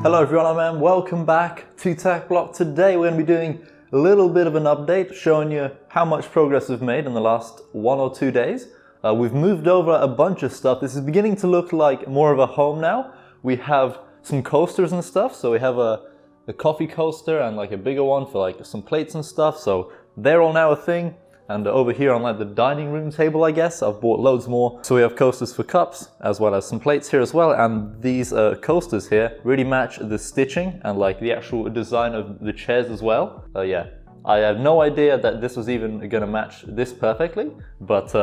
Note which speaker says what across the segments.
Speaker 1: Hello everyone, I'm welcome back to TechBlock. Today we're going to be doing a little bit of an update, showing you how much progress we've made in the last 1 or 2 days. We've moved over a bunch of stuff. This is beginning to look like more of a home now. We have some coasters and stuff, so we have a coffee coaster and like a bigger one for like some plates and stuff, so they're all now a thing. And over here on like the dining room table, I guess, I've bought loads more. So we have coasters for cups, as well as some plates here as well. And these coasters here really match the stitching and like the actual design of the chairs as well. Yeah, I had no idea that this was even gonna match this perfectly. But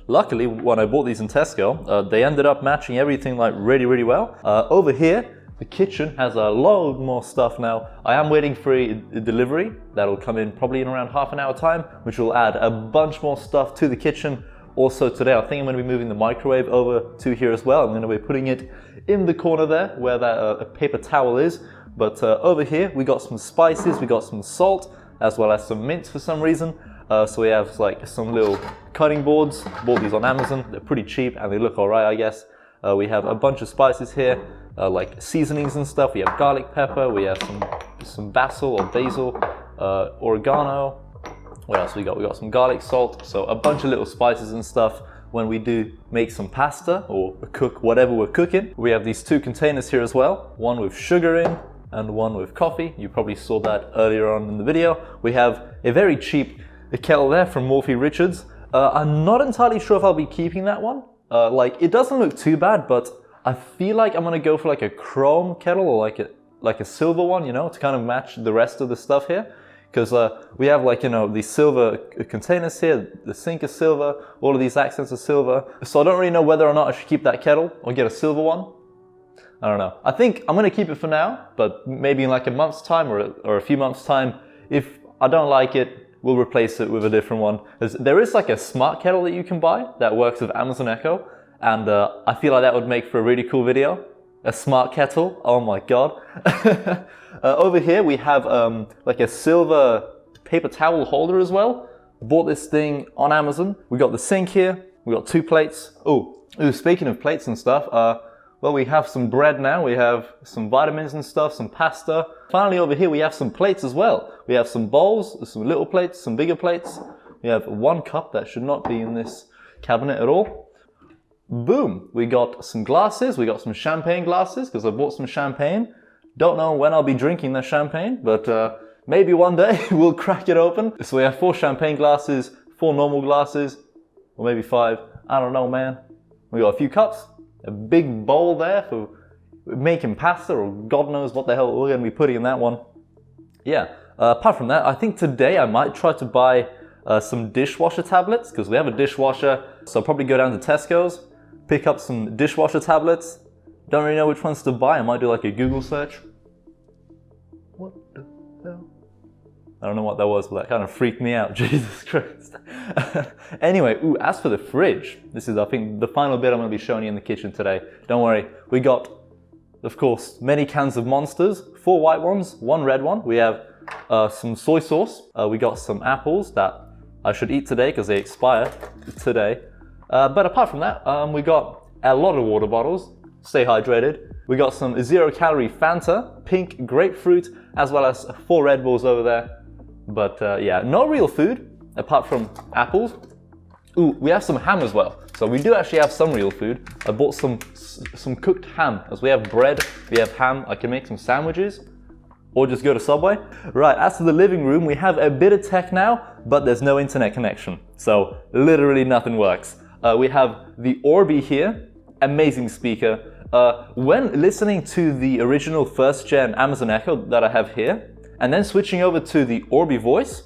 Speaker 1: luckily, when I bought these in Tesco, they ended up matching everything like really well. Over here, the kitchen has a load more stuff now. I am waiting for a delivery that'll come in probably in around half an hour time, which will add a bunch more stuff to the kitchen. Also today, I think I'm going to be moving the microwave over to here as well. I'm going to be putting it in the corner there where that paper towel is. But over here, we got some spices, we got some salt, as well as some mints for some reason. So we have like some little cutting boards. Bought these on Amazon. They're pretty cheap and they look alright, I guess. We have a bunch of spices here. Like seasonings and stuff. We have garlic pepper, we have some basil or basil, oregano. What else we got? We got some garlic salt, so a bunch of little spices and stuff when we do make some pasta or cook whatever we're cooking. We have these 2 containers here as well, one with sugar in and one with coffee. You probably saw that earlier on in the video. We have a very cheap kettle there from Morphy Richards. I'm not entirely sure if I'll be keeping that one. Like, it doesn't look too bad, but I feel like I'm gonna go for like a chrome kettle or like a silver one, you know, to kind of match the rest of the stuff here. Because we have like, you know, these silver containers here, the sink is silver, all of these accents are silver. So I don't really know whether or not I should keep that kettle or get a silver one. I don't know. I think I'm gonna keep it for now, but maybe in like a month's time or a few months' time, if I don't like it, we'll replace it with a different one. There is like a smart kettle that you can buy that works with Amazon Echo. And I feel like that would make for a really cool video. A smart kettle, oh my god. Over here we have like a silver paper towel holder as well. Bought this thing on Amazon. We got the sink here, we got 2 plates. Ooh, speaking of plates and stuff, well, we have some bread now, we have some vitamins and stuff, some pasta. Finally over here we have some plates as well. We have some bowls, some little plates, some bigger plates. We have 1 cup that should not be in this cabinet at all. Boom, we got some glasses, we got some champagne glasses because I bought some champagne. Don't know when I'll be drinking the champagne, but maybe one day we'll crack it open. So we have 4 champagne glasses, 4 normal glasses, or maybe 5, I don't know, man. We got a few cups, a big bowl there for making pasta or God knows what the hell we're going to be putting in that one. Yeah, apart from that, I think today I might try to buy some dishwasher tablets because we have a dishwasher, so I'll probably go down to Tesco's, pick up some dishwasher tablets. Don't really know which ones to buy. I might do like a Google search. What the hell? I don't know what that was, but that kind of freaked me out. Jesus Christ. Anyway, as for the fridge, this is, I think, the final bit I'm going to be showing you in the kitchen today. Don't worry. We got, of course, many cans of Monsters. 4 white ones, 1 red one. We have some soy sauce. We got some apples that I should eat today because they expire today. But apart from that, we got a lot of water bottles, stay hydrated. We got some 0-calorie Fanta, pink grapefruit, as well as 4 Red Bulls over there. But yeah, no real food, apart from apples. We have some ham as well. So we do actually have some real food. I bought some cooked ham, as we have bread, we have ham. I can make some sandwiches, or just go to Subway. Right, as for the living room, we have a bit of tech now, but there's no internet connection. So literally nothing works. We have the Orbi here, amazing speaker. When listening to the original 1st gen Amazon Echo that I have here, and then switching over to the Orbi voice,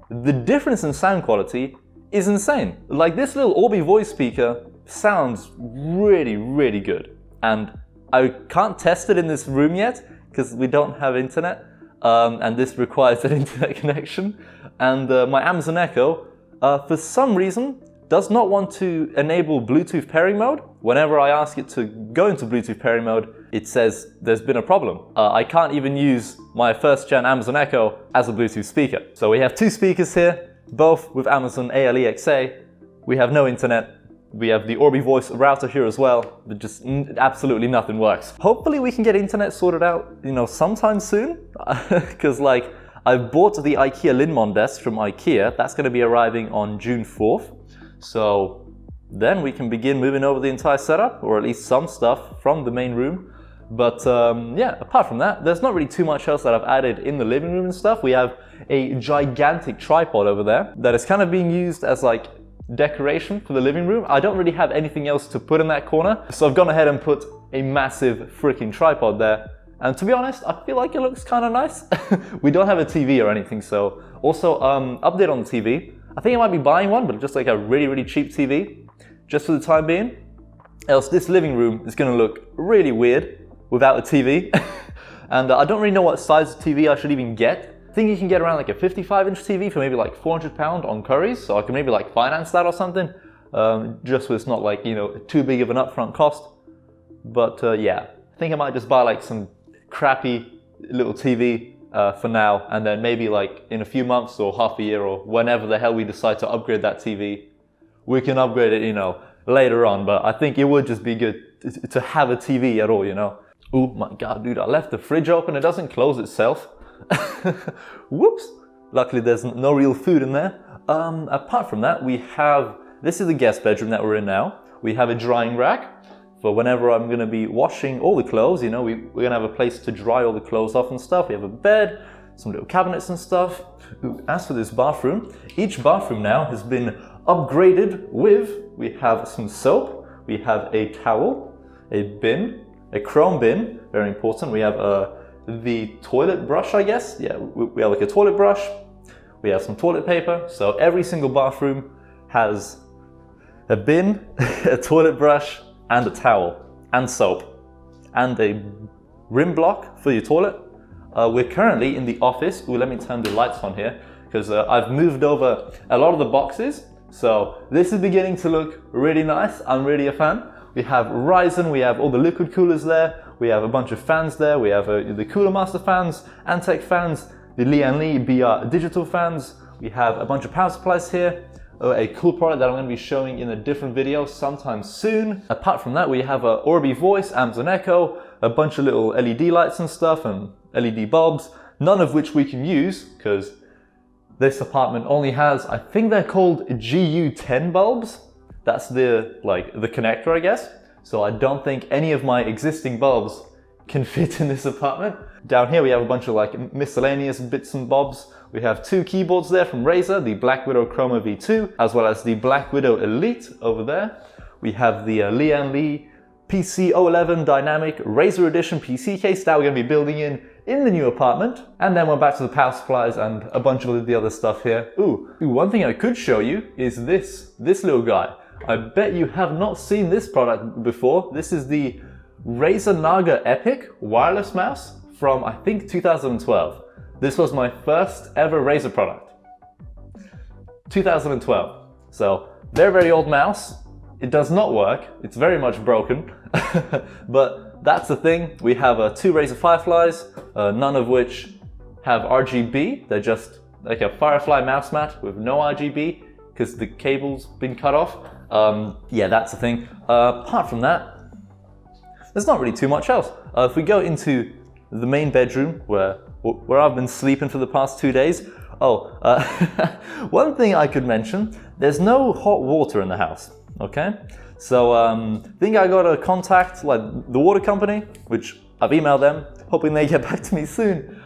Speaker 1: the difference in sound quality is insane. Like, this little Orbi voice speaker sounds really good. And I can't test it in this room yet because we don't have internet, and this requires an internet connection. And my Amazon Echo, for some reason, does not want to enable Bluetooth pairing mode. Whenever I ask it to go into Bluetooth pairing mode, it says there's been a problem. I can't even use my 1st gen Amazon Echo as a Bluetooth speaker. So we have 2 speakers here, both with Amazon ALEXA. We have no internet, We have the Orbi Voice router here as well, but just absolutely nothing works. Hopefully we can get internet sorted out, you know, sometime soon, because like I've bought the IKEA Lindmon desk from IKEA. That's going to be arriving on June 4th. So then we can begin moving over the entire setup, or at least some stuff from the main room. But yeah, apart from that, there's not really too much else that I've added in the living room and stuff. We have a gigantic tripod over there that is kind of being used as like decoration for the living room. I don't really have anything else to put in that corner, so I've gone ahead and put a massive freaking tripod there. And to be honest, I feel like it looks kind of nice. We don't have a TV or anything, so also update on the TV. I think I might be buying one, but just like a really, really cheap TV, just for the time being. Else this living room is going to look really weird without a TV. And I don't really know what size of TV I should even get. I think you can get around like a 55-inch TV for maybe like £400 on Currys, so I can maybe like finance that or something, just so it's not like, you know, too big of an upfront cost. But yeah, I think I might just buy like some crappy little TV for now, and then maybe like in a few months or half a year or whenever the hell we decide to upgrade that TV, we can upgrade it, you know, later on. But I think it would just be good to have a TV at all, you know. Oh my god, dude, I left the fridge open, it doesn't close itself. Whoops. Luckily there's no real food in there. Apart from that, we have, this is the guest bedroom that we're in now. We have a drying rack for whenever I'm going to be washing all the clothes, you know, we're going to have a place to dry all the clothes off and stuff. We have a bed, some little cabinets and stuff. Ooh, as for this bathroom, each bathroom now has been upgraded with, we have some soap, we have a towel, a bin, a chrome bin, very important. We have the toilet brush, I guess. Yeah, we have like a toilet brush. We have some toilet paper. So every single bathroom has a bin, a toilet brush, and a towel, and soap, and a rim block for your toilet. We're currently in the office. Ooh, let me turn the lights on here, because I've moved over a lot of the boxes. So this is beginning to look really nice. I'm really a fan. We have Ryzen, we have all the liquid coolers there, we have a bunch of fans there, we have the Cooler Master fans, Antec fans, the Lee BR digital fans, we have a bunch of power supplies here, a cool product that I'm going to be showing in a different video sometime soon. Apart from that, we have a Orbi Voice, Amazon Echo, a bunch of little LED lights and stuff, and LED bulbs, none of which we can use because this apartment only has, I think they're called GU10 bulbs. That's the connector, I guess. So I don't think any of my existing bulbs can fit in this apartment. Down here we have a bunch of like miscellaneous bits and bobs. We have two keyboards there from Razer, the Black Widow Chroma V2, as well as the Black Widow Elite over there. We have the Lee PC011 Dynamic Razer Edition PC case that we're going to be building in the new apartment. And then we're back to the power supplies and a bunch of the other stuff here. Ooh, one thing I could show you is this little guy. I bet you have not seen this product before. This is the Razer Naga Epic wireless mouse from, I think, 2012. This was my first ever Razer product. 2012. So, very, very old mouse. It does not work. It's very much broken. But that's the thing. We have two Razer Fireflies, none of which have RGB. They're just like a Firefly mouse mat with no RGB because the cable's been cut off. Yeah, that's the thing. Apart from that, there's not really too much else. If we go into the main bedroom where I've been sleeping for the past 2 days. Oh, one thing I could mention, there's no hot water in the house, okay? So I think I got to contact like the water company, which I've emailed them, hoping they get back to me soon.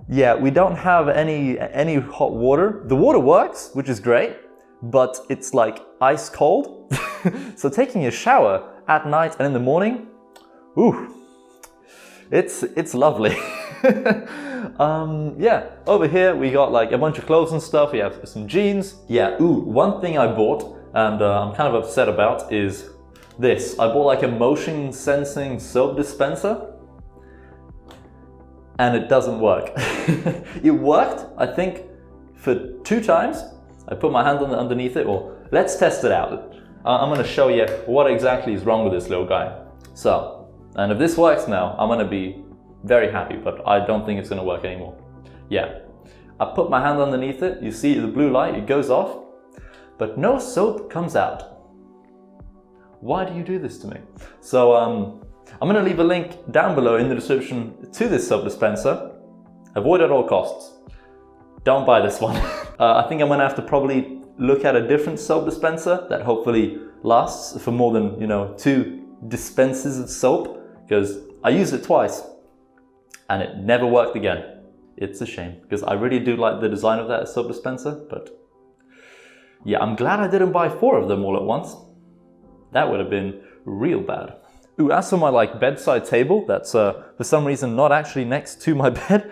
Speaker 1: Yeah, we don't have any hot water. The water works, which is great, but it's like ice cold. So taking a shower at night and in the morning, ooh, it's lovely. Yeah, over here we got like a bunch of clothes and stuff. We have some jeans. Yeah, ooh, one thing I bought and I'm kind of upset about is this. I bought like a motion sensing soap dispenser and it doesn't work. It worked, I think, for 2 times. I put my hand underneath it. Well, let's test it out. I'm going to show you what exactly is wrong with this little guy. So, and if this works now, I'm going to be very happy, but I don't think it's going to work anymore. Yeah, I put my hand underneath it. You see the blue light, it goes off, but no soap comes out. Why do you do this to me? So I'm gonna leave a link down below in the description to this soap dispenser. Avoid at all costs. Don't buy this one. I think I'm gonna have to probably look at a different soap dispenser that hopefully lasts for more than, 2 dispenses of soap, because I used it twice and it never worked again. It's a shame, because I really do like the design of that soap dispenser, but yeah, I'm glad I didn't buy 4 of them all at once. That would have been real bad. Ooh, as for my bedside table, that's for some reason not actually next to my bed.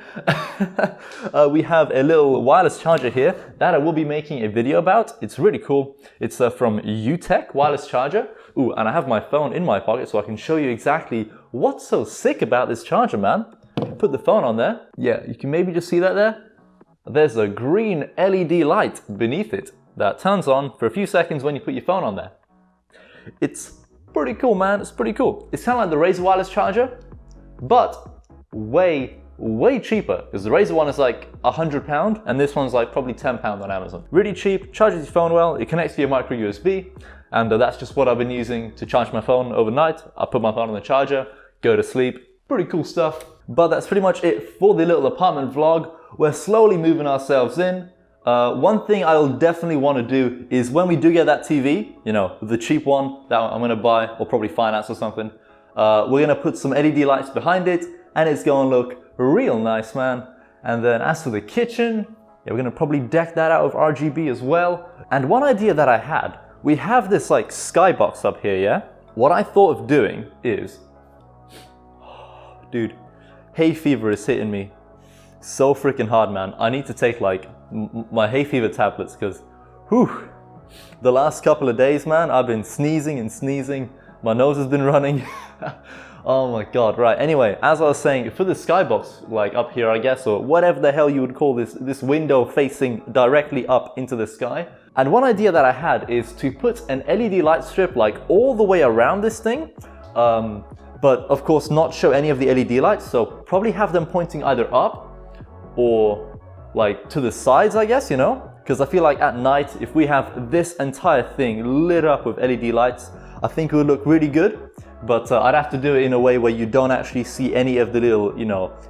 Speaker 1: We have a little wireless charger here that I will be making a video about. It's really cool. It's from UTech wireless charger. Ooh, and I have my phone in my pocket so I can show you exactly what's so sick about this charger, man. Put the phone on there. Yeah, you can maybe just see that there. There's a green LED light beneath it that turns on for a few seconds when you put your phone on there. It's pretty cool, man. It's pretty cool. It's kind of like the Razer wireless charger, but way cheaper, because the Razer one is like £100 and this one's like probably £10 on Amazon. Really cheap, charges your phone well, it connects via micro USB, and that's just what I've been using to charge my phone overnight. I put my phone on the charger, go to sleep. Pretty cool stuff. But that's pretty much it for the little apartment vlog. We're slowly moving ourselves in. One thing I'll definitely want to do is when we do get that TV, the cheap one that I'm going to buy or probably finance or something, we're going to put some LED lights behind it and it's going to look real nice, man. And then as for the kitchen, yeah, we're going to probably deck that out with RGB as well. And one idea that I had, we have this skybox up here, yeah? What I thought of doing is, dude, hay fever is hitting me so freaking hard, man. I need to take my hay fever tablets, because the last couple of days, man, I've been sneezing and sneezing. My nose has been running. Oh my god. Right, anyway, as I was saying, for the skybox up here, I guess, or whatever the hell you would call this window facing directly up into the sky. And one idea that I had is to put an LED light strip all the way around this thing, but of course not show any of the LED lights, so probably have them pointing either up or to the sides, I guess, because I feel like at night, if we have this entire thing lit up with LED lights, I think it would look really good. But I'd have to do it in a way where you don't actually see any of the little,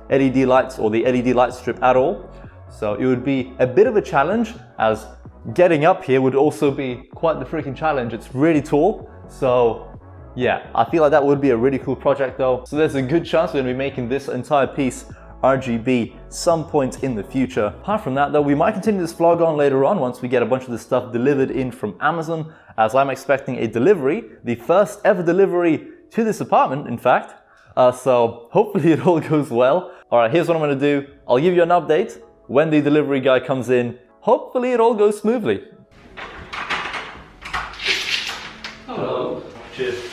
Speaker 1: LED lights or the LED light strip at all. So it would be a bit of a challenge, as getting up here would also be quite the freaking challenge. It's really tall. So yeah, I feel like that would be a really cool project though. So there's a good chance we're going to be making this entire piece RGB some point in the future. Apart from that though, we might continue this vlog on later on once we get a bunch of this stuff delivered in from Amazon, as I'm expecting a delivery, the first ever delivery to this apartment, in fact. So hopefully it all goes well. Alright, here's what I'm going to do. I'll give you an update when the delivery guy comes in. Hopefully it all goes smoothly.
Speaker 2: Hello.
Speaker 1: Cheers.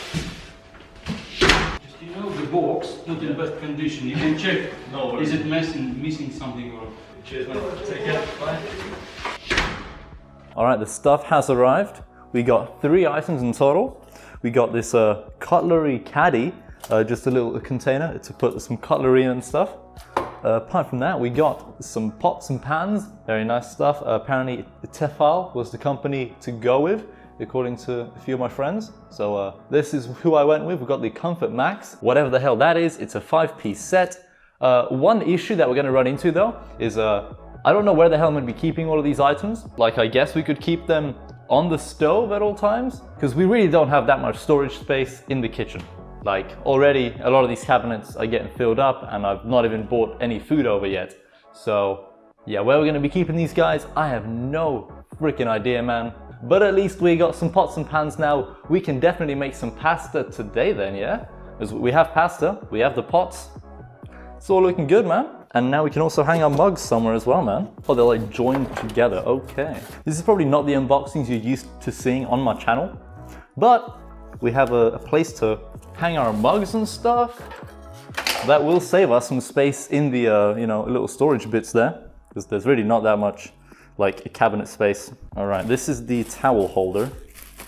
Speaker 2: The box not in best condition. You can check.
Speaker 1: No
Speaker 2: is it missing something or?
Speaker 1: Cheers, man. Take care. Bye. All right, the stuff has arrived. We got 3 items in total. We got this cutlery caddy, just a little container to put some cutlery in and stuff. Apart from that, we got some pots and pans. Very nice stuff. Apparently, Tefal was the company to go with, according to a few of my friends. So this is who I went with. We've got the Comfort Max, whatever the hell that is. It's a 5-piece set. One issue that we're going to run into though is I don't know where the hell I'm going to be keeping all of these items. I guess we could keep them on the stove at all times, because we really don't have that much storage space in the kitchen. Already a lot of these cabinets are getting filled up and I've not even bought any food over yet. So yeah, where we're going to be keeping these guys, I have no freaking idea, man. But at least we got some pots and pans now. We can definitely make some pasta today then, yeah? Because we have pasta, we have the pots. It's all looking good, man. And now we can also hang our mugs somewhere as well, man. Oh, they're joined together, okay. This is probably not the unboxings you're used to seeing on my channel, but we have a place to hang our mugs and stuff. That will save us some space in the, little storage bits there, because there's really not that much a cabinet space. All right, this is the towel holder,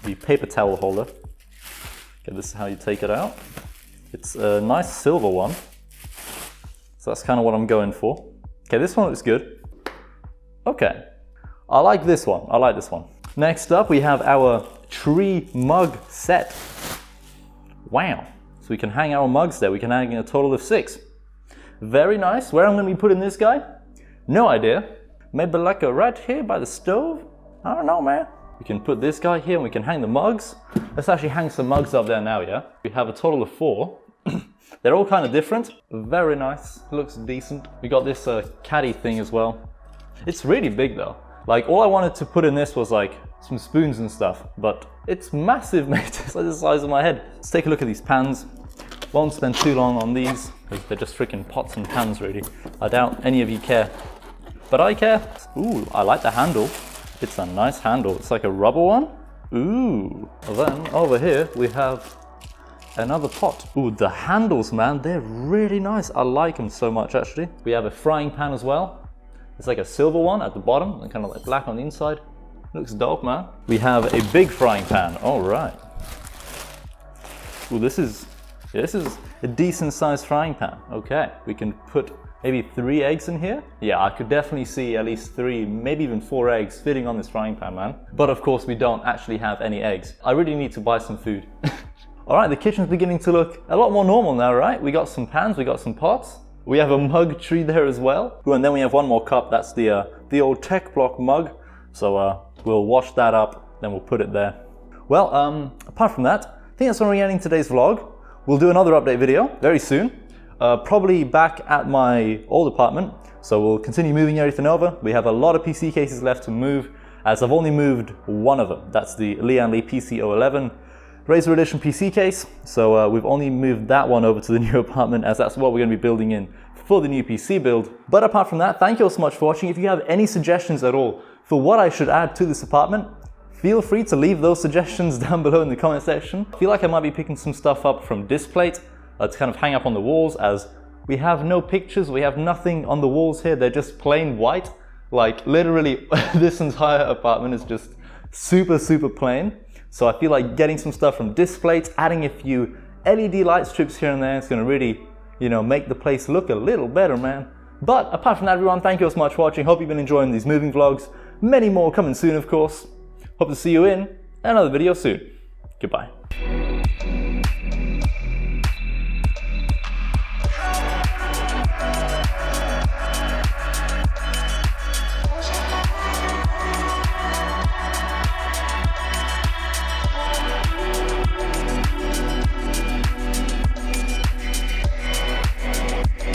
Speaker 1: the paper towel holder. Okay, this is how you take it out. It's a nice silver one. So that's kind of what I'm going for. Okay, this one looks good. Okay, I like this one. I like this one. Next up, we have our tree mug set. Wow. So we can hang our mugs there. We can hang a total of 6. Very nice. Where I'm going to be putting this guy? No idea. Maybe like right here by the stove? I don't know, man. We can put this guy here and we can hang the mugs. Let's actually hang some mugs up there now, yeah? We have a total of 4. They're all kind of different. Very nice. Looks decent. We got this caddy thing as well. It's really big though. Like, all I wanted to put in this was like some spoons and stuff, but it's massive, mate. It's like the size of my head. Let's take a look at these pans. Won't spend too long on these because they're just freaking pots and pans, really. I doubt any of you care, but I care. Ooh, I like the handle. It's a nice handle. It's like a rubber one. Ooh. Then over here we have another pot. Ooh, the handles, man, they're really nice. I like them so much, actually. We have a frying pan as well. It's like a silver one at the bottom and kind of like black on the inside. Looks dope, man. We have a big frying pan. All right. Ooh, this is a decent sized frying pan. Okay, we can put maybe 3 eggs in here. Yeah, I could definitely see at least 3, maybe even 4 eggs fitting on this frying pan, man. But of course, we don't actually have any eggs. I really need to buy some food. All right, the kitchen's beginning to look a lot more normal now, right? We got some pans, we got some pots. We have a mug tree there as well. Ooh, and then we have one more cup. That's the old TechBlock mug. So we'll wash that up, then we'll put it there. Well, apart from that, I think that's when we're ending today's vlog. We'll do another update video very soon. Probably back at my old apartment. So we'll continue moving everything over. We have a lot of PC cases left to move, as I've only moved one of them. That's the Lian Li PC011 Razer Edition PC case. So we've only moved that one over to the new apartment, as that's what we're going to be building in for the new PC build. But apart from that, thank you all so much for watching. If you have any suggestions at all for what I should add to this apartment, feel free to leave those suggestions down below in the comment section. I feel like I might be picking some stuff up from Displate to kind of hang up on the walls, as we have no pictures, we have nothing on the walls here. They're just plain white. Like literally this entire apartment is just super, super plain. So I feel like getting some stuff from Displate, adding a few LED light strips here and there, it's gonna really, you know, make the place look a little better, man. But apart from that, everyone, thank you so much for watching. Hope you've been enjoying these moving vlogs. Many more coming soon, of course. Hope to see you in another video soon. Goodbye.